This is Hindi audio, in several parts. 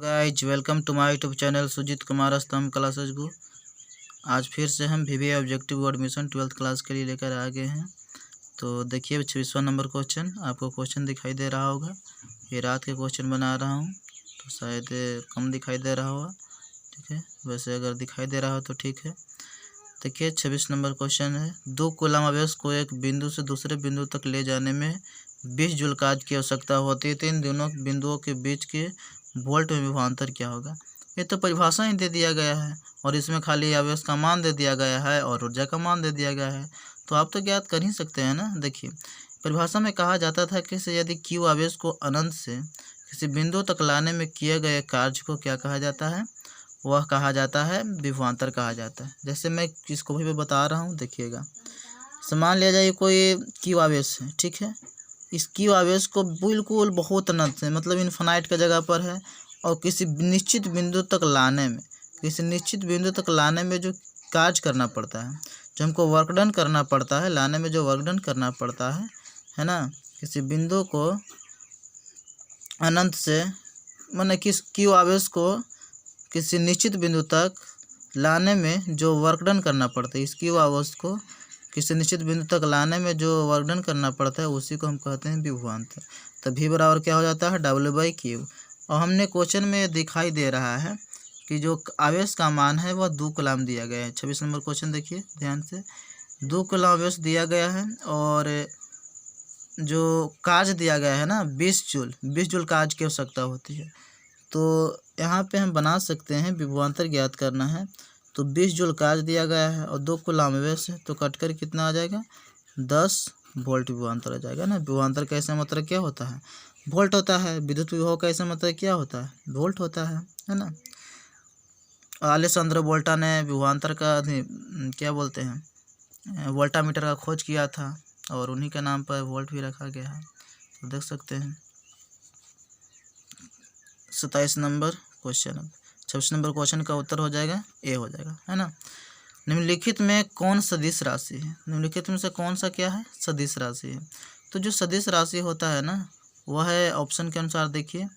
Guys welcome to my YouTube channel Sujeet Kumar Stambh classes गो। आज फिर से हम वीवीए ऑब्जेक्टिव एडमिशन 12th क्लास के लिए लेकर आ गए हैं। तो देखिए 26वां नंबर क्वेश्चन, आपको क्वेश्चन दिखाई दे रहा होगा। ये रात के क्वेश्चन बना रहा हूँ तो शायद कम दिखाई दे रहा होगा, ठीक है। वैसे अगर दिखाई दे रहा हो तो ठीक है। देखिए 26 नंबर क्वेश्चन है, 2 कूलम आवेश को एक बिंदु से दूसरे बिंदु तक ले जाने में 20 जूल कार्य की आवश्यकता होती है। तो इन दोनों बिंदुओं के बीच के वोल्ट में विभवांतर क्या होगा। ये तो परिभाषा ही दे दिया गया है और इसमें खाली आवेश का मान दे दिया गया है और ऊर्जा का मान दे दिया गया है, तो आप तो ज्ञात कर ही सकते हैं ना। देखिए परिभाषा में कहा जाता था कि यदि क्यू आवेश को अनंत से किसी बिंदु तक लाने में किए गए कार्य को क्या कहा जाता है, वह कहा जाता है विभवांतर कहा जाता है। जैसे मैं किसको भी बता रहा हूँ, देखिएगा। मान लिया जाए कोई क्यू आवेश है, ठीक है। इस क्यू आवेश को बिल्कुल बहुत अनंत से मतलब इन्फिनाइट का जगह पर है और किसी निश्चित बिंदु तक लाने में जो कार्य करना पड़ता है, जो हमको वर्क डन करना पड़ता है, लाने में जो वर्क डन करना पड़ता है ना, किसी बिंदु को अनंत से माने किस क्यू आवेश को किसी निश्चित बिंदु तक लाने में जो वर्क डन करना पड़ता है, इस क्यू आवेश को किसी निश्चित बिंदु तक लाने में जो वर्क डन करना पड़ता है उसी को हम कहते हैं विभवांतर। तो V बराबर क्या हो जाता है W/Q। और हमने क्वेश्चन में दिखाई दे रहा है कि जो आवेश का मान है वह 2 कूलम दिया गया है। 26 नंबर क्वेश्चन देखिए ध्यान से, 2 कूलम आवेश दिया गया है और जो कार्य दिया गया है ना 20 जूल कार्य की आवश्यकता होती है। तो यहाँ पे हम बना सकते हैं, विभवांतर ज्ञात करना है तो 20 जूल कार्य दिया गया है और 2 कूलम आवेश है, तो कट कर कितना आ जाएगा 10 वोल्ट विभवांतर आ जाएगा ना। विभवांतर का ऐसा मतलब क्या होता है, वोल्ट होता है। विद्युत विभव का ऐसा मतलब क्या होता है, वोल्ट होता है ना। अलेक्जेंडर वोल्टा ने विभवांतर का क्या बोलते हैं वोल्टामीटर का खोज किया था और उन्हीं के नाम पर वोल्ट भी रखा गया है। तो देख सकते हैं 27 नंबर क्वेश्चन। 26 नंबर क्वेश्चन का उत्तर हो जाएगा ए हो जाएगा, है ना। निम्नलिखित में कौन सदिश राशि है, निम्नलिखित में से कौन सा क्या है सदिश राशि है। तो जो सदिश राशि होता है ना वह है ऑप्शन के अनुसार, देखिए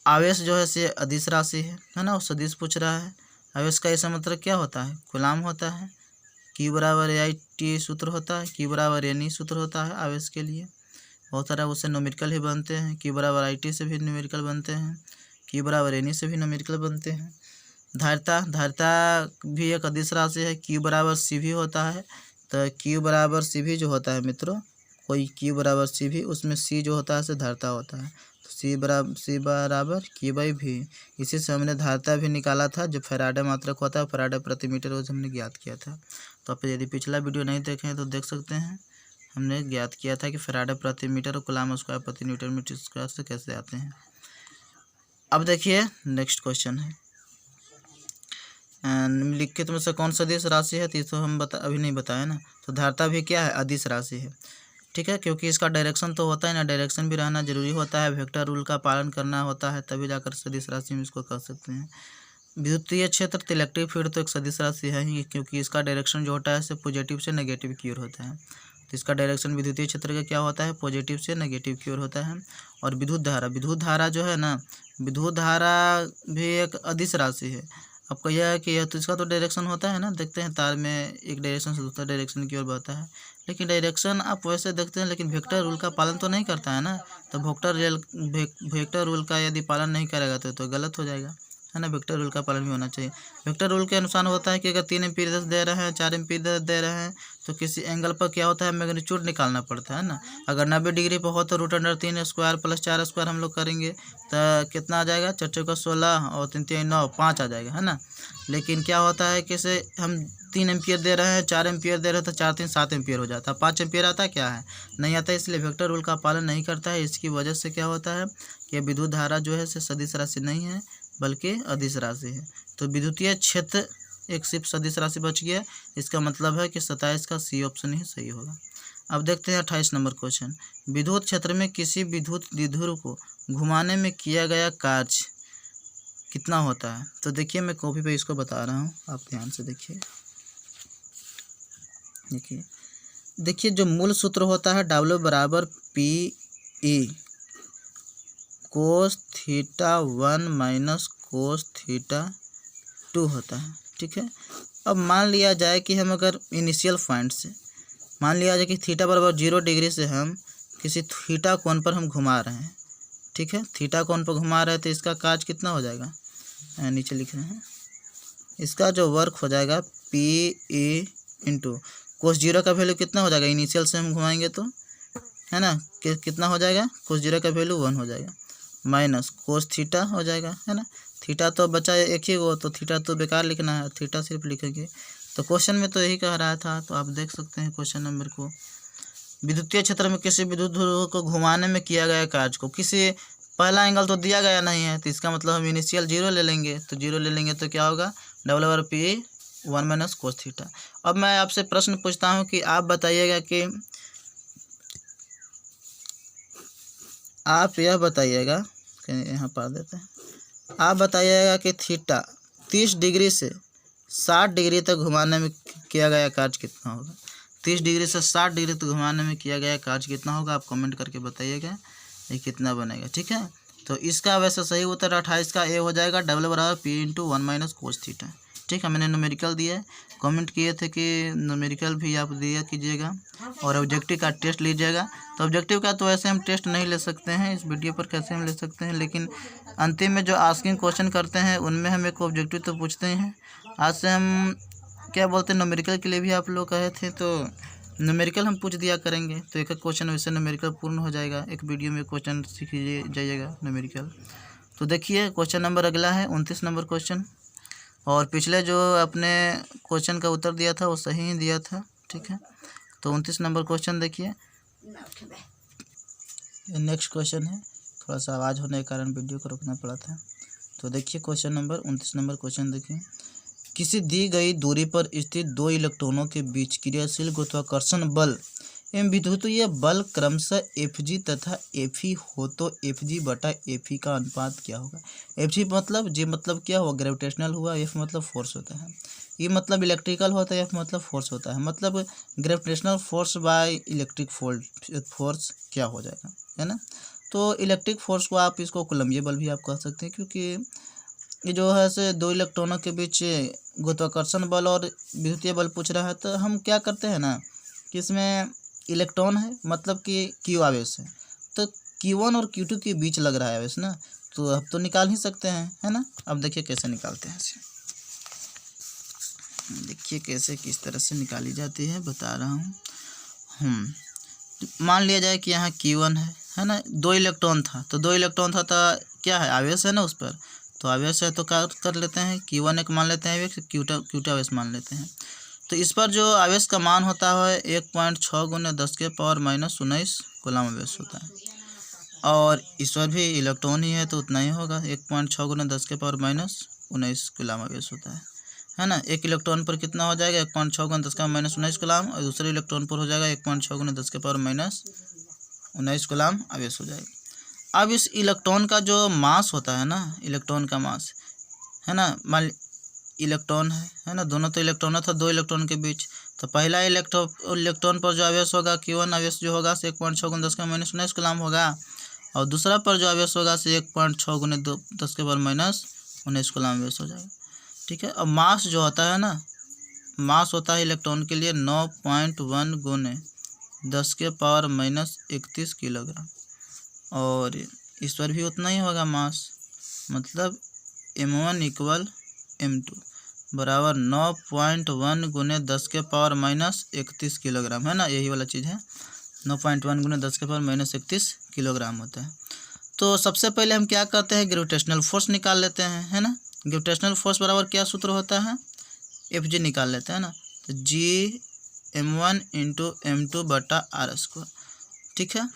आवेश जो है से अदिश राशि है ना, और सदिश पूछ रहा है। आवेश का ऐसा मतलब क्या होता है, कूलम होता है। Q बराबर AIT सूत्र होता है, Q बराबर NE सूत्र होता है आवेश के लिए। बहुत सारा उससे न्यूमेरिकल ही बनते हैं, Q बराबर IT से भी न्यूमेरिकल बनते हैं, Q बराबर NE से भी न्यूमेरिकल बनते हैं। धारिता भी एक अदिश राशि है, Q बराबर CV होता है। तो Q बराबर CV जो होता है मित्रों, कोई Q बराबर CV, उसमें C जो होता है से धारिता होता है। तो C बराबर Q/V। इसी से हमने धारिता भी निकाला था, जो फैराडे मात्रक होता है, फैराडे प्रति मीटर, वो हमने ज्ञात किया था। तो आप यदि पिछला वीडियो नहीं देखे हैं तो देख सकते हैं, हमने ज्ञात किया था कि फैराडे प्रति मीटर और कूलम स्क्वायर प्रति न्यूटन मीटर स्क्वायर से कैसे आते हैं। अब देखिए नेक्स्ट क्वेश्चन है, निम्नलिखित में से कौन सदिश राशि है। तो इसको हम अभी नहीं बताए ना। तो धारिता भी क्या है अदिश राशि है, ठीक है, क्योंकि इसका डायरेक्शन तो होता है ना, डायरेक्शन भी रहना जरूरी होता है, वेक्टर रूल का पालन करना होता है, तभी जाकर सदिश राशि में इसको कह सकते हैं। विद्युतीय क्षेत्र तो इलेक्ट्रिक फील्ड तो एक सदिश राशि है ही, क्योंकि इसका डायरेक्शन जो होता है से पॉजिटिव से नेगेटिव की ओर होता है। तो इसका डायरेक्शन विद्युतीय क्षेत्र का क्या होता है, पॉजिटिव से नेगेटिव की ओर होता है। और विद्युत धारा जो है ना, विद्युत धारा भी एक अदिश राशि है। आपको यह है कि यह तो इसका तो डायरेक्शन होता है ना, देखते हैं तार में एक डायरेक्शन से दूसरा डायरेक्शन की ओर बढ़ता है, लेकिन डायरेक्शन आप वैसे देखते हैं, लेकिन वेक्टर रूल का पालन तो नहीं करता है ना। तो वेक्टर रूल का यदि पालन नहीं करेगा तो गलत हो जाएगा, है ना। वेक्टर रूल का पालन भी होना चाहिए। वेक्टर रूल के अनुसार होता है कि अगर 3 एम्पीयर दे रहे हैं, 4 एम्पीयर दे रहे हैं, तो किसी एंगल पर क्या होता है मैग्नीट्यूड निकालना पड़ता है ना। अगर 90 डिग्री पर हो तो √3 स्क्वायर प्लस 4 स्क्वायर हम लोग करेंगे तो कितना आ जाएगा, 4 चौका 16 और 3 3 9 5 आ जाएगा, है ना। लेकिन क्या होता है कि से हम 3 एम्पीयर दे रहे हैं, 4 एम्पीयर दे रहे हैं, तो 4 3 7 एम्पीयर हो जाता है। 5 एम्पीयर आता क्या है, नहीं आता। इसलिए वेक्टर रूल का पालन नहीं करता है। इसकी वजह से क्या होता है कि विद्युत धारा जो है सदिश राशि नहीं है बल्कि अदिश राशि है। तो विद्युतीय क्षेत्र एक सिर्फ सदिश राशि बच गया। इसका मतलब है कि 27 का C ऑप्शन ही सही होगा। अब देखते हैं 28 नंबर क्वेश्चन, विद्युत क्षेत्र में किसी विद्युत द्विध्रुव को घुमाने में किया गया कार्य कितना होता है। तो देखिए मैं कॉपी पे इसको बता रहा हूँ, आप ध्यान से देखिए। देखिए जो मूल सूत्र होता है W बराबर PE cos theta 1 minus cos theta 2 होता है। ठीक है, अब मान लिया जाए कि हम अगर इनिशियल पॉइंट से मान लिया जाए कि थीटा बराबर 0 डिग्री से हम किसी थीटा कोण पर हम घुमा रहे हैं। ठीक है, थीटा कोण पर घुमा रहे हैं तो इसका काज कितना हो जाएगा, नीचे लिख रहे हैं, इसका जो वर्क हो जाएगा पी ई इंटू कोस 0 का वैल्यू कितना हो जाएगा, इनिशियल से हम घुमाएंगे तो, है ना, कितना हो जाएगा, कोस 0 का वैल्यू 1 हो जाएगा, माइनस कोस थीटा हो जाएगा, है ना। थीटा तो बचा एक ही वो, तो थीटा तो बेकार लिखना है, थीटा सिर्फ लिखेंगे। तो क्वेश्चन में तो यही कह रहा था, तो आप देख सकते हैं क्वेश्चन नंबर को, विद्युतीय क्षेत्र में किसी विद्युत ध्रुव को घुमाने में किया गया कार्य को, किसी पहला एंगल तो दिया गया नहीं है, तो इसका मतलब हम इनिशियल 0 ले लेंगे, तो 0 ले लेंगे तो क्या होगा, double over P 1 minus cos theta. अब मैं आपसे प्रश्न पूछता हूँ कि आप बताइएगा कि आप यह बताइएगा, यहाँ पढ़ देते हैं, आप बताइएगा कि थीटा 30 डिग्री से 60 डिग्री तक घुमाने में किया गया कार्य कितना होगा। 30 डिग्री से 60 डिग्री तक घुमाने में किया गया कार्य कितना होगा, आप कमेंट करके बताइएगा ये कितना बनेगा। ठीक है, तो इसका वैसे सही उत्तर 28 का ए हो जाएगा, डबल बराबर P into 1 minus cos theta. ठीक है, मैंने न्यूमेरिकल दिया है, कमेंट किए थे कि न्यूमेरिकल भी आप दिया कीजिएगा और ऑब्जेक्टिव का टेस्ट लीजिएगा। तो ऑब्जेक्टिव का तो ऐसे हम टेस्ट नहीं ले सकते हैं, इस वीडियो पर कैसे हम ले सकते हैं, लेकिन अंतिम में जो आस्किंग क्वेश्चन करते हैं उनमें हम एक ऑब्जेक्टिव तो पूछते हैं। आज से हम क्या बोलते हैं, न्यूमेरिकल के लिए भी आप लोग कहे थे, तो न्यूमेरिकल हम पूछ दिया करेंगे, तो एक एक क्वेश्चन वैसे न्यूमेरिकल पूर्ण हो जाएगा, एक वीडियो में क्वेश्चन सीख जाइएगा न्यूमेरिकल। तो देखिए क्वेश्चन नंबर अगला है 29 नंबर क्वेश्चन, और पिछले जो अपने क्वेश्चन का उत्तर दिया था वो सही ही दिया था। ठीक है, तो 29 नंबर क्वेश्चन देखिए, नेक्स्ट क्वेश्चन है, थोड़ा सा आवाज़ होने के कारण वीडियो को रोकना पड़ा था। तो देखिए क्वेश्चन नंबर 29 नंबर क्वेश्चन देखिए, किसी दी गई दूरी पर स्थित दो इलेक्ट्रॉनों के बीच क्रियाशील गुरुत्वाकर्षण बल एवं विद्युतीय बल क्रमशः Fg तथा Fe हो तो Fg बटा Fe का अनुपात क्या होगा। Fg मतलब जी मतलब क्या हुआ, ग्रेविटेशनल हुआ, F मतलब फोर्स होता है, E मतलब इलेक्ट्रिकल होता है, F मतलब फोर्स होता है, मतलब gravitational force by electric force क्या हो जाएगा, है ना। तो इलेक्ट्रिक फोर्स को आप इसको कूलम्बीय बल भी आप कह सकते हैं, क्योंकि ये जो है से दो इलेक्ट्रॉनों के बीच गुरुत्वाकर्षण बल और विद्युतीय बल पूछ रहा है, तो हम क्या करते हैं ना कि इसमें इलेक्ट्रॉन है मतलब कि क्यू आवेश है, तो Q1 और Q2 के बीच लग रहा है आवेश ना, तो अब तो निकाल ही सकते हैं, है ना। अब देखिए कैसे निकालते हैं इसे, देखिए कैसे किस तरह से निकाली जाती है, बता रहा हूँ। मान लिया जाए कि यहाँ Q1 है ना, दो इलेक्ट्रॉन था, तो दो इलेक्ट्रॉन था तो क्या है, आवेश है ना उस पर, तो आवेश है तो क्या कर लेते हैं, Q1 एक मान लेते हैं आवेश, Q2 आवेश मान लेते हैं। तो इस पर जो आवेश का मान होता है 1.6 × 10⁻⁻19 कूलम आवेश होता है, और इस पर भी इलेक्ट्रॉन ही है तो उतना ही होगा, 1.6 × 10⁻⁻19 कूलम आवेश होता है ना। एक इलेक्ट्रॉन पर कितना हो जाएगा, 1.6 × 10⁻⁻19 कूलम, और दूसरे इलेक्ट्रॉन पर हो जाएगा 1.6 × 10⁻⁻19 कूलम आवेश हो जाएगा। अब इस इलेक्ट्रॉन का जो मास होता है ना, इलेक्ट्रॉन का मास है ना, मान इलेक्ट्रॉन है ना, दोनों तो इलेक्ट्रॉन था दो इलेक्ट्रॉन के बीच, तो पहला इलेक्ट्रॉन पर जो आवेश होगा Q1 आवेश जो होगा से 1.6 × 10⁻⁻19 कूलम होगा, और दूसरा पर जो आवेश होगा से 1.6 × 10⁻⁻19 कूलम आवेश हो जाएगा। ठीक है, अब मास जो होता है ना, मास होता है इलेक्ट्रॉन के लिए 9.1 × 10⁻31 किलोग्राम, और इस पर भी उतना ही होगा मास, मतलब M1 = M2 बराबर 9.1 × 10⁻31 किलोग्राम, है ना, यही वाला चीज़ है, 9.1 × 10⁻31 किलोग्राम होता है। तो सबसे पहले हम क्या करते हैं, ग्रेविटेशनल फोर्स निकाल लेते हैं, है ना। ग्रेविटेशनल फोर्स बराबर क्या सूत्र होता है, Fg निकाल लेते हैं ना, तो G M1 × M2 बटा r²। ठीक है,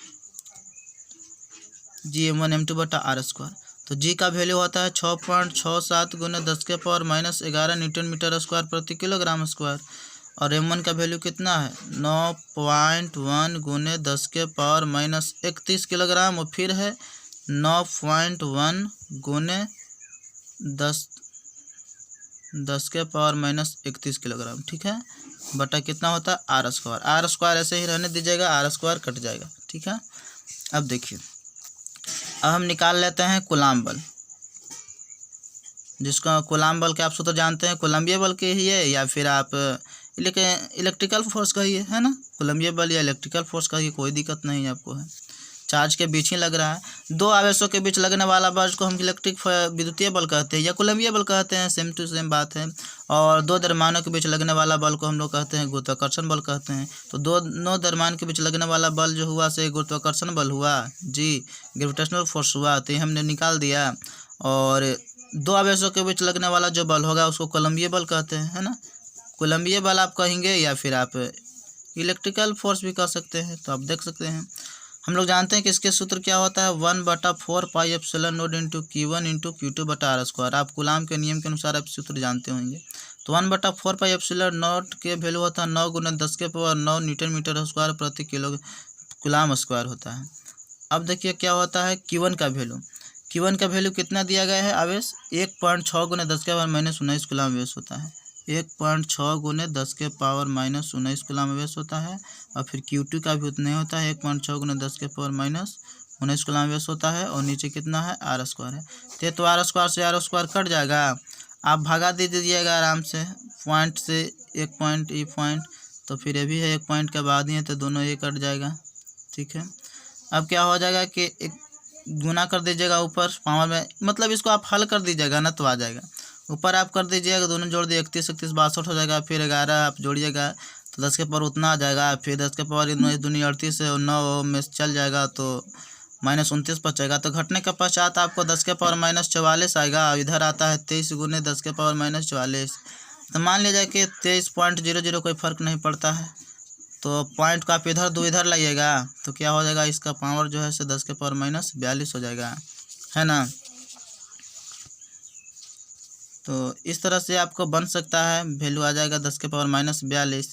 G M1 M2 बटा r², तो G का वैल्यू होता है 6.67 × 10⁻11 न्यूटन मीटर स्क्वायर प्रति किलोग्राम स्क्वायर, और M1 का वैल्यू कितना है 9.1 × 10⁻31 किलोग्राम, और फिर है 9.1 × 10⁻31 किलोग्राम। ठीक है, बटा कितना होता है r², ऐसे ही रहने दीजिएगा, r² कट जाएगा। ठीक है, अब देखिए, अब हम निकाल लेते हैं कूलाम बल, जिसका कूलाम बल के आप सूत्र जानते हैं, कोलंबिया बल के ही है या फिर आप इलेक्ट्रिकल फोर्स का ही है ना, कोलंबिया बल या इलेक्ट्रिकल फोर्स का ही, कोई दिक्कत नहीं आपको है। चार्ज के बीच ही लग रहा है, दो आवेशों के बीच लगने वाला बल को हम विद्युतीय बल कहते हैं या कोलंबिया बल कहते हैं, सेम टू सेम बात है। और दो द्रव्यमानों के बीच लगने वाला बल को हम लोग कहते हैं गुरुत्वाकर्षण बल कहते हैं। तो दोनों द्रव्यमान के बीच लगने वाला बल जो हुआ से गुरुत्वाकर्षण बल हुआ जी, ग्रेविटेशनल फोर्स हुआ, तो ये हमने निकाल दिया। और दो आवेशों के बीच लगने वाला जो बल होगा उसको कोलंबिया बल कहते हैं, है ना। कोलंबिया बल आप कहेंगे या फिर आप इलेक्ट्रिकल फोर्स भी कह सकते हैं। तो आप देख सकते हैं, हम लोग जानते हैं कि इसके सूत्र क्या होता है, 1/4 pi epsilon not into Q1 into Q2/r²। आप कूलाम के नियम के अनुसार आप सूत्र जानते होंगे। तो 1/4 पाई एप्सिलॉन नॉट के वैल्यू होता है 9 × 10⁻⁹ न्यूटन मीटर स्क्वायर प्रति किलो कूलाम स्क्वायर होता है। अब देखिए क्या होता है Q1 का वैल्यू, Q1 का वैल्यू कितना दिया गया है, आवेश 1.6 × 10⁻⁻19 कूलाम आवेश होता है। 1.6 × 10⁻⁻19 कूलाम आवेश होता है। और फिर Q2 का भी उतना ही होता है, 1.6 × 10⁻⁻19 कूलाम आवेश होता है। और नीचे कितना है, r² है। तो r² से r² कट जाएगा, आप भगा दे दीजिएगा आराम से, पॉइंट से एक पॉइंट, ये पॉइंट, तो फिर ये भी है एक पॉइंट के बाद ही है, तो दोनों ये कट जाएगा, ठीक है। अब क्या हो जाएगा कि एक गुना कर दीजिएगा ऊपर पावर में, मतलब इसको आप हल कर दीजिएगा ना तो आ जाएगा। ऊपर आप कर दीजिएगा, दोनों जोड़ दिए 31 31 62 हो जाएगा। फिर 11 आप जोड़िएगा तो 10 के पावर उतना आ जाएगा। फिर 10 के पावर 38 है और 9 में चल जाएगा तो -29 बचेगा। तो घटने के पश्चात आपको 10 के पावर -44 आएगा। इधर आता है 23 × 10 के पावर -44। तो मान लीजिए कि 23.00 कोई फर्क नहीं पड़ता है, तो पॉइंट को आप इधर 2 इधर लाइएगा तो क्या हो जाएगा, इसका पावर जो है से 10 के पावर -42 हो जाएगा, है ना। तो इस तरह से आपको बन सकता है, वैल्यू आ जाएगा 10 के पावर -42।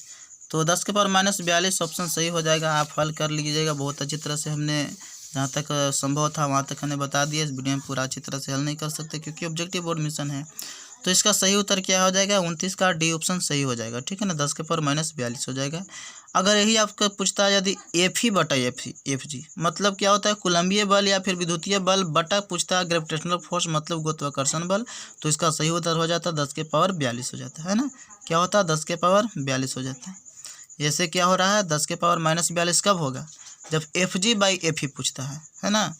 तो 10 के पावर -42 ऑप्शन सही हो जाएगा। आप हल कर लीजिएगा बहुत अच्छी तरह से। हमने जहाँ तक संभव था वहाँ तक हमने बता दिया। इस वीडियो में पूरा अच्छी तरह से हल नहीं कर सकते क्योंकि ऑब्जेक्टिव बोर्ड मिशन है। तो इसका सही उत्तर क्या हो जाएगा, 29 का डी ऑप्शन सही हो जाएगा, ठीक है ना। 10 के पावर -42 हो जाएगा। अगर यही आपको पूछता है यदि F जी मतलब क्या होता है, कोलंबिया बल या फिर विद्युतीय बल बटा पूछता है ग्रेविटेशनल फोर्स मतलब गुरुत्वाकर्षण बल, तो इसका सही उत्तर हो जाता है 10 के पावर 42 हो जाता है ना। क्या होता है, 10 के पावर 42 हो जाता है। ऐसे क्या हो रहा है, 10 के पावर -42 कब होगा, जब FG/FE पूछता है ना।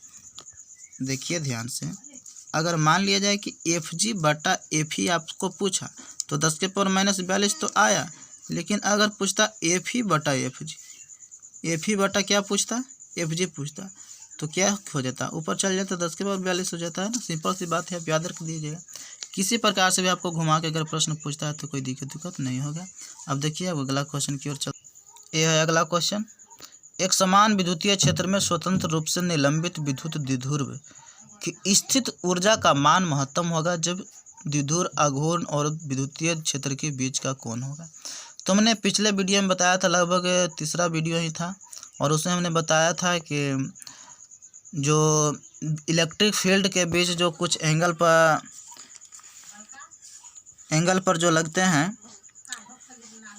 देखिए ध्यान से, अगर मान लिया जाए कि FG/FE आपको पूछा तो 10 के पावर -42 तो आया। लेकिन अगर पूछता FE/FG, FE बटा क्या पूछता, FG पूछता, तो क्या हो जाता, ऊपर चल जाता, 10 के पावर 42 हो जाता है ना। सिंपल सी बात है, आप याद रख दीजिएगा। किसी प्रकार से भी आपको घुमा के अगर प्रश्न पूछता है तो कोई दिक्कत नहीं होगा। अब देखिए अब अगला क्वेश्चन की ओर चल। ये है अगला क्वेश्चन, एक समान विद्युतीय क्षेत्र में स्वतंत्र रूप से निलंबित विद्युत द्विध्रुव की स्थित ऊर्जा का मान महत्तम होगा जब द्विध्रुव आघूर्ण और विद्युतीय क्षेत्र के बीच का कोण होगा। तो हमने पिछले वीडियो में बताया था, लगभग तीसरा वीडियो ही था, और उसमें हमने बताया था कि जो इलेक्ट्रिक फील्ड के बीच जो कुछ एंगल पर जो लगते हैं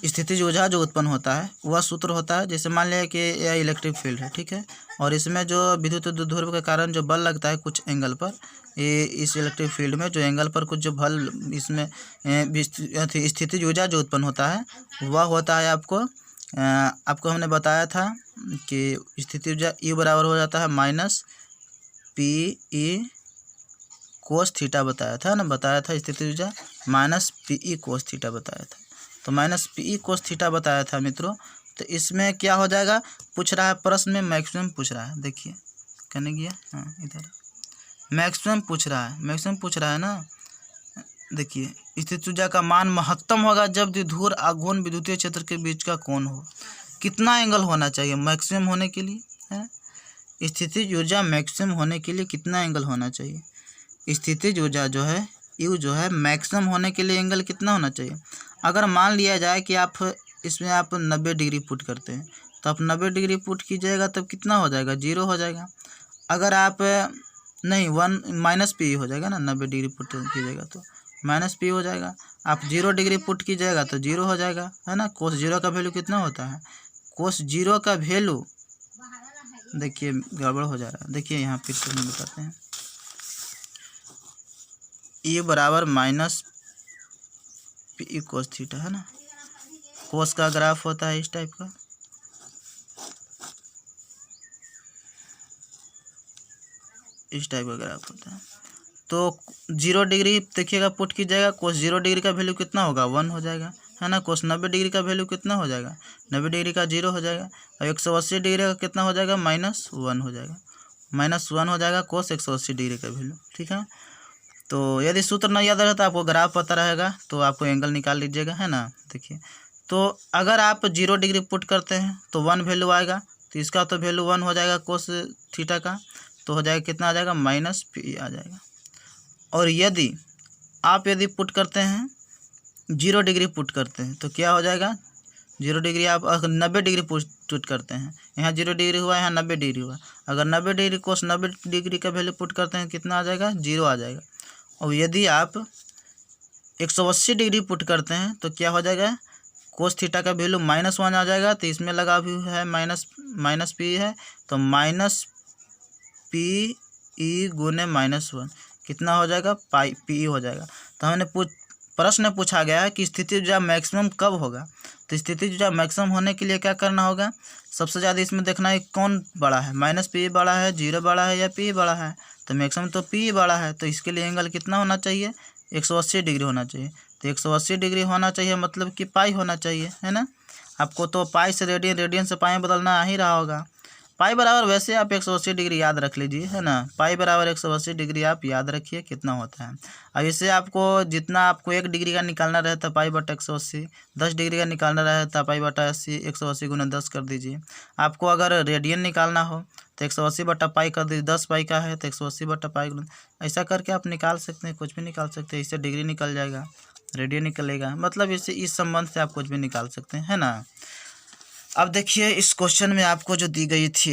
स्थितिज ऊर्जा जो उत्पन्न होता है वह सूत्र होता है। जैसे मान लिया कि यह इलेक्ट्रिक फील्ड है, ठीक है, और इसमें जो विद्युत द्विध्रुव के कारण जो बल लगता है कुछ एंगल पर, ये इस इलेक्ट्रिक फील्ड में जो एंगल पर कुछ जो बल इसमें स्थितिज ऊर्जा जो उत्पन्न होता है वह होता है आपको हमने बताया था कि स्थितिज ऊर्जा E बराबर हो जाता है -PE cos थीटा बताया था ना, बताया था स्थितिज ऊर्जा -PE cos थीटा बताया था। तो -PE cos थीटा बताया था मित्रों। तो इसमें क्या हो जाएगा, पूछ रहा है प्रश्न में मैक्सिमम पूछ रहा है। देखिए कहने गया, हाँ इधर मैक्सिमम पूछ रहा है ना। देखिए स्थितिज ऊर्जा का मान महत्तम होगा जब द्विध्रुव आघूर्ण विद्युतीय क्षेत्र के बीच का कोण हो। कितना एंगल होना चाहिए मैक्सिमम होने के लिए, है स्थितिज ऊर्जा मैक्सिमम होने के लिए कितना एंगल होना चाहिए। स्थितिज ऊर्जा जो है यू जो है मैक्सिमम होने के लिए एंगल कितना होना चाहिए। अगर मान लिया जाए कि आप इसमें आप 90 डिग्री पुट करते हैं तो आप 90 डिग्री पुट कीजिएगा तब कितना हो जाएगा, 0 हो जाएगा। अगर आप नहीं -PE हो जाएगा ना, 90 डिग्री पुट कीजिएगा तो -PE हो जाएगा। आप 0 डिग्री पुट कीजिएगा तो 0 हो जाएगा, है ना। cos 0 का वैल्यू कितना होता है, cos 0 का वैल्यू देखिए गड़बड़ हो जा रहा है। देखिए यहाँ फिर से हम बताते हैं, ये बराबर माइनस पी कोस थीटा है ना। कोस का ग्राफ होता है इस टाइप का, इस टाइप का ग्राफ होता है। तो 0 डिग्री देखिएगा पुट कीजिएगा, कोस 0 डिग्री का वैल्यू कितना होगा 1 हो जाएगा है ना। कोस 90 डिग्री का वैल्यू कितना हो जाएगा 90 डिग्री का 0 हो जाएगा। और 180 डिग्री का कितना हो जाएगा -1 हो जाएगा, -1 हो जाएगा कोस 180 डिग्री का वैल्यू। ठीक है, तो यदि सूत्र नहीं याद रहे तो आपको ग्राफ पता रहेगा तो आपको एंगल निकाल लीजिएगा है ना। देखिए तो अगर आप 0 डिग्री पुट करते हैं तो 1 वैल्यू आएगा, तो इसका तो वैल्यू 1 हो जाएगा कोस थीटा का, तो हो जाएगा कितना आ जाएगा -p आ जाएगा। और यदि पुट करते हैं 0 डिग्री पुट करते हैं तो क्या हो जाएगा 0 डिग्री आप 90 डिग्री पुट करते हैं, यहाँ 0 डिग्री हुआ, यहाँ 90 डिग्री हुआ। अगर 90 डिग्री कोस 90 डिग्री का वैल्यू पुट करते हैं कितना आ जाएगा 0 आ जाएगा। और यदि आप 180 डिग्री पुट करते हैं तो क्या हो जाएगा कोस थीटा का वैल्यू -1 आ जाएगा, तो इसमें लगा भी है माइनस पी है, तो -p e गुने -1 कितना हो जाएगा पी हो जाएगा। तो हमने प्रश्न पूछा गया है कि स्थिति ऊर्जा मैक्सिमम कब होगा, तो स्थिति ऊर्जा मैक्सिमम होने के लिए क्या करना होगा, सबसे ज़्यादा इसमें देखना है कौन बड़ा है, -p बड़ा है, 0 बड़ा है या p बड़ा है। तो मैक्सिमम तो p बड़ा है, तो इसके लिए एंगल कितना होना चाहिए 180 डिग्री होना चाहिए। तो 180 डिग्री होना चाहिए मतलब कि पाई होना चाहिए है ना। आपको तो पाई से रेडियन, रेडियन से पाई बदलना आ ही रहा होगा। पाई बराबर वैसे आप 180 डिग्री याद रख लीजिए है ना, पाई बराबर 180 डिग्री आप याद रखिए कितना होता है। अब इससे आपको जितना आपको 1 डिग्री का निकालना रहता है पाई बटा 180, 10 डिग्री का निकालना रहता है पाई बटा 80, 180 गुना 10 कर दीजिए। आपको अगर रेडियन निकालना हो तो 180 बटा पाई कर दीजिए, 10 पाई का है तो 180 बटा पाई, ऐसा करके आप निकाल सकते हैं, कुछ भी निकाल सकते हैं। इससे डिग्री निकल जाएगा, रेडियन निकलेगा, मतलब इससे इस संबंध से आप कुछ भी निकाल सकते हैं है ना। अब देखिए इस क्वेश्चन में आपको जो दी गई थी,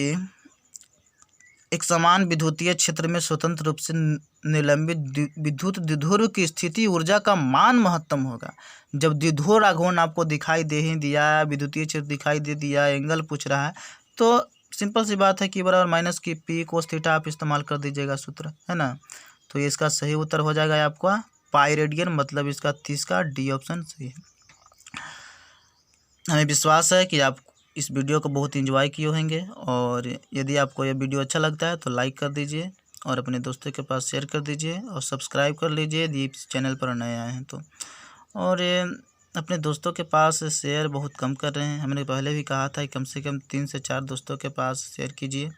एक समान विद्युतीय क्षेत्र में स्वतंत्र रूप से निलंबित विद्युत द्विध्रुव की स्थिति ऊर्जा का मान महत्तम होगा जब द्विध्रुव आघूर्ण आपको दिखाई दे ही दिया, विद्युतीय क्षेत्र दिखाई दे दिया, एंगल पूछ रहा है, तो सिंपल सी बात है कि बराबर माइनस की पी कोस थीटा आप इस्तेमाल कर दीजिएगा सूत्र है ना। तो ये इसका सही उत्तर हो जाएगा आपका पाई रेडियन, मतलब इसका 30 का डी ऑप्शन सही है। हमें विश्वास है कि आप इस वीडियो को बहुत एंजॉय किए होंगे, और यदि आपको यह वीडियो अच्छा लगता है तो लाइक कर दीजिए और अपने दोस्तों के पास शेयर कर दीजिए और सब्सक्राइब कर लीजिए यदि इस चैनल पर नए आए हैं तो। और अपने दोस्तों के पास शेयर बहुत कम कर रहे हैं, हमने पहले भी कहा था कि कम से कम 3 से 4 दोस्तों के पास शेयर कीजिए,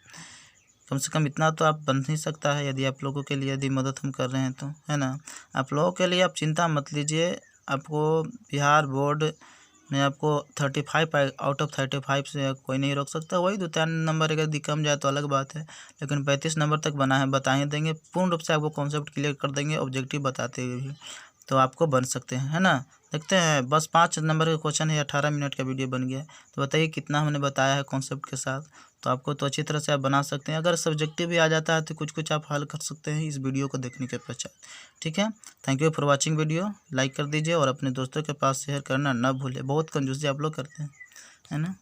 कम से कम इतना तो आप बन ही सकता है यदि आप लोगों के लिए यदि मदद हम कर रहे हैं तो है ना। आप लोगों के लिए आप चिंता मत लीजिए, आपको बिहार बोर्ड में आपको 35 आउट ऑफ 35 से कोई नहीं रोक सकता। वही 2-4 नंबर अगर कम जाए तो अलग बात है, लेकिन 35 नंबर तक बता ही देंगे, पूर्ण रूप से आपको कॉन्सेप्ट क्लियर कर देंगे ऑब्जेक्टिव बताते हुए भी, तो आपको बन सकते हैं है ना। देखते हैं बस 5 नंबर का क्वेश्चन है, 18 मिनट का वीडियो बन गया, तो बताइए कितना हमने बताया है कॉन्सेप्ट के साथ। तो आपको तो अच्छी तरह से आप बना सकते हैं, अगर सब्जेक्टिव भी आ जाता है तो कुछ कुछ आप हल कर सकते हैं इस वीडियो को देखने के पश्चात। ठीक है, thank you for watching video, like कर दीजिए और अपने दोस्तों के पास शेयर करना ना भूलें। बहुत कंजूसी आप लोग करते हैं है ना।